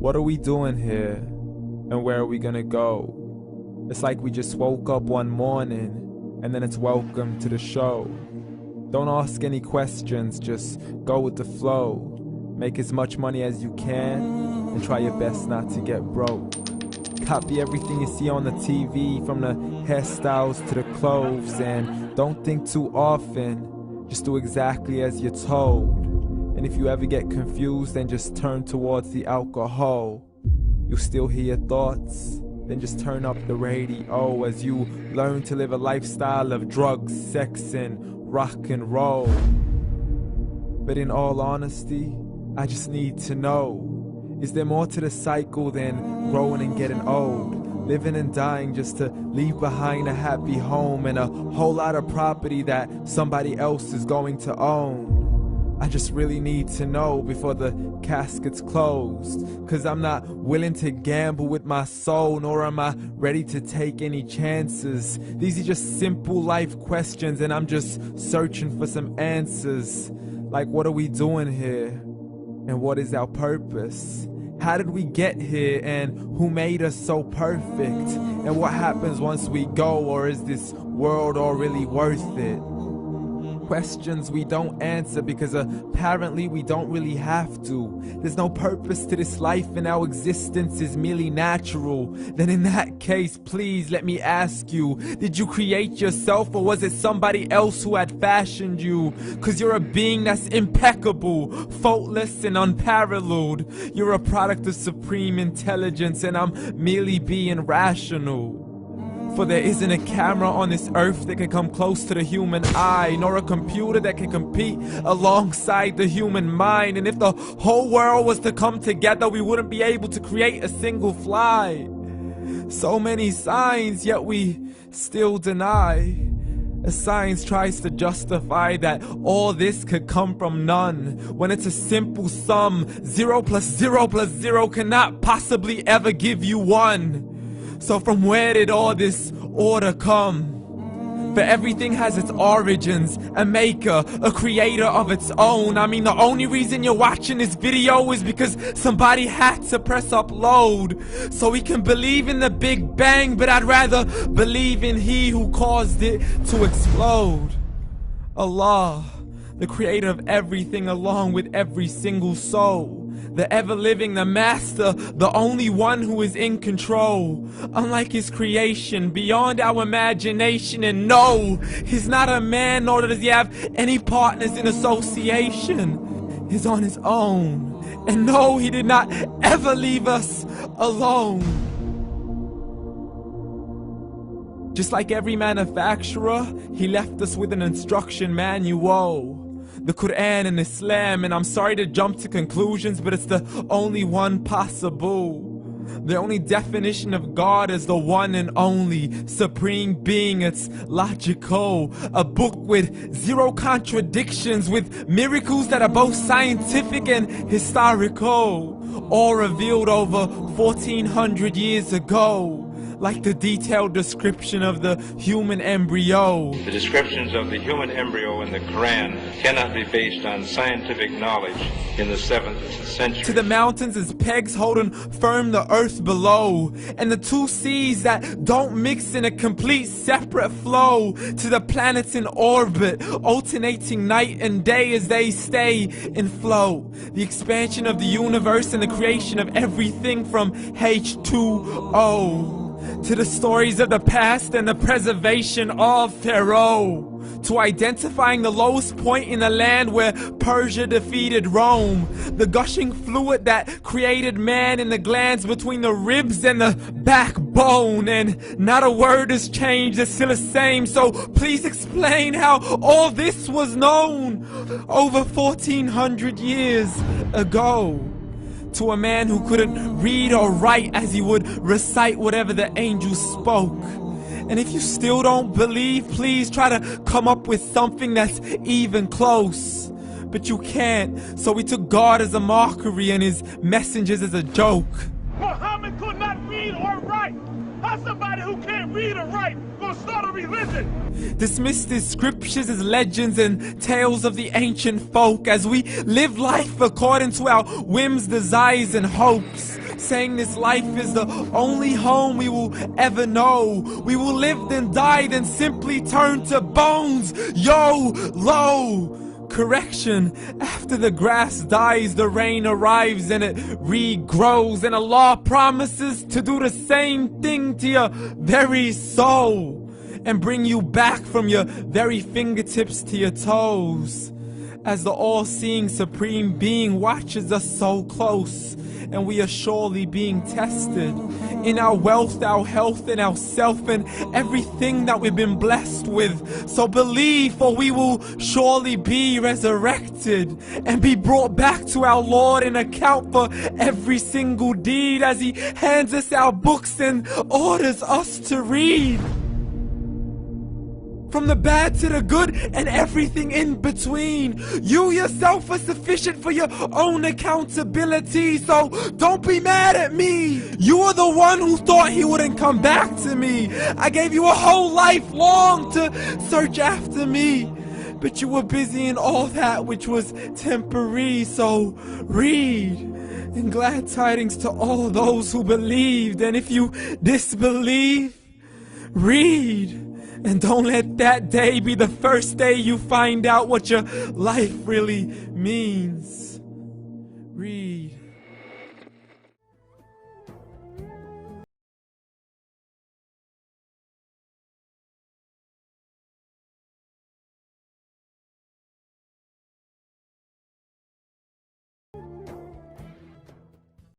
What are we doing here? And where are we gonna go? It's like we just woke up one morning and then it's welcome to the show. Don't ask any questions, just go with the flow. Make as much money as you can and try your best not to get broke. Copy everything you see on the TV, from the hairstyles to the clothes, and don't think too often, just do exactly as you're told. And if you ever get confused, then just turn towards the alcohol. You'll still hear your thoughts, then just turn up the radio as you learn to live a lifestyle of drugs, sex, and rock and roll. But in all honesty, I just need to know, is there more to the cycle than growing and getting old? Living and dying just to leave behind a happy home and a whole lot of property that somebody else is going to own. I just really need to know before the casket's closed, 'cause I'm not willing to gamble with my soul, nor am I ready to take any chances. These are just simple life questions and I'm just searching for some answers. Like, what are we doing here? And what is our purpose? How did we get here, and who made us so perfect? And what happens once we go, or is this world all really worth it? Questions we don't answer because apparently we don't really have to. There's no purpose to this life and our existence is merely natural. Then in that case, please let me ask you, did you create yourself, or was it somebody else who had fashioned you? 'Cause you're a being that's impeccable, faultless and unparalleled. You're a product of supreme intelligence and I'm merely being rational. For there isn't a camera on this earth that can come close to the human eye, nor a computer that can compete alongside the human mind. And if the whole world was to come together, we wouldn't be able to create a single fly. So many signs, yet we still deny. As science tries to justify that all this could come from none, when it's a simple sum. 0 plus 0 plus 0 cannot possibly ever give you 1. So from where did all this order come? For everything has its origins, a maker, a creator of its own. I mean, the only reason you're watching this video is because somebody had to press upload. So we can believe in the Big Bang, but I'd rather believe in He who caused it to explode. Allah, the creator of everything along with every single soul. The ever-living, the master, the only one who is in control. Unlike his creation, beyond our imagination. And no, he's not a man, nor does he have any partners in association. He's on his own. And no, he did not ever leave us alone. Just like every manufacturer, he left us with an instruction manual. The Quran and Islam, and I'm sorry to jump to conclusions, but it's the only one possible. The only definition of God is the one and only supreme being. It's logical, a book with 0 contradictions, with miracles that are both scientific and historical, all revealed over 1400 years ago. Like the detailed description of the human embryo. The descriptions of the human embryo in the Quran cannot be based on scientific knowledge in the 7th century. To the mountains as pegs holding firm the earth below, and the 2 seas that don't mix in a complete separate flow. To the planets in orbit, alternating night and day as they stay in flow. The expansion of the universe and the creation of everything from H2O. To the stories of the past and the preservation of Pharaoh. To identifying the lowest point in the land where Persia defeated Rome. The gushing fluid that created man in the glands between the ribs and the backbone. And not a word has changed, it's still the same. So please explain how all this was known over 1400 years ago. To a man who couldn't read or write as he would recite whatever the angels spoke. And if you still don't believe, please try to come up with something that's even close. But you can't, so we took God as a mockery and his messengers as a joke. Muhammad could not read or write. How's somebody who can't read or write gonna start a religion? Dismissed his scriptures as legends and tales of the ancient folk as we live life according to our whims, desires, and hopes. saying this life is the only home we will ever know. We will live then die, then simply turn to bones. YOLO! Correction, after the grass dies, the rain arrives and it regrows, and Allah promises to do the same thing to your very soul and bring you back from your very fingertips to your toes, as the all-seeing supreme being watches us so close, and we are surely being tested in our wealth, our health, and our self, and everything that we've been blessed with. So believe, for we will surely be resurrected and be brought back to our Lord and account for every single deed, as He hands us our books and orders us to read. From the bad to the good and everything in between. You yourself are sufficient for your own accountability, so don't be mad at me. You are the one who thought He wouldn't come back to me. I gave you a whole life long to search after me, but you were busy in all that which was temporary. So read, and glad tidings to all those who believed. And if you disbelieve, read. And don't let that day be the first day you find out what your life really means. Read.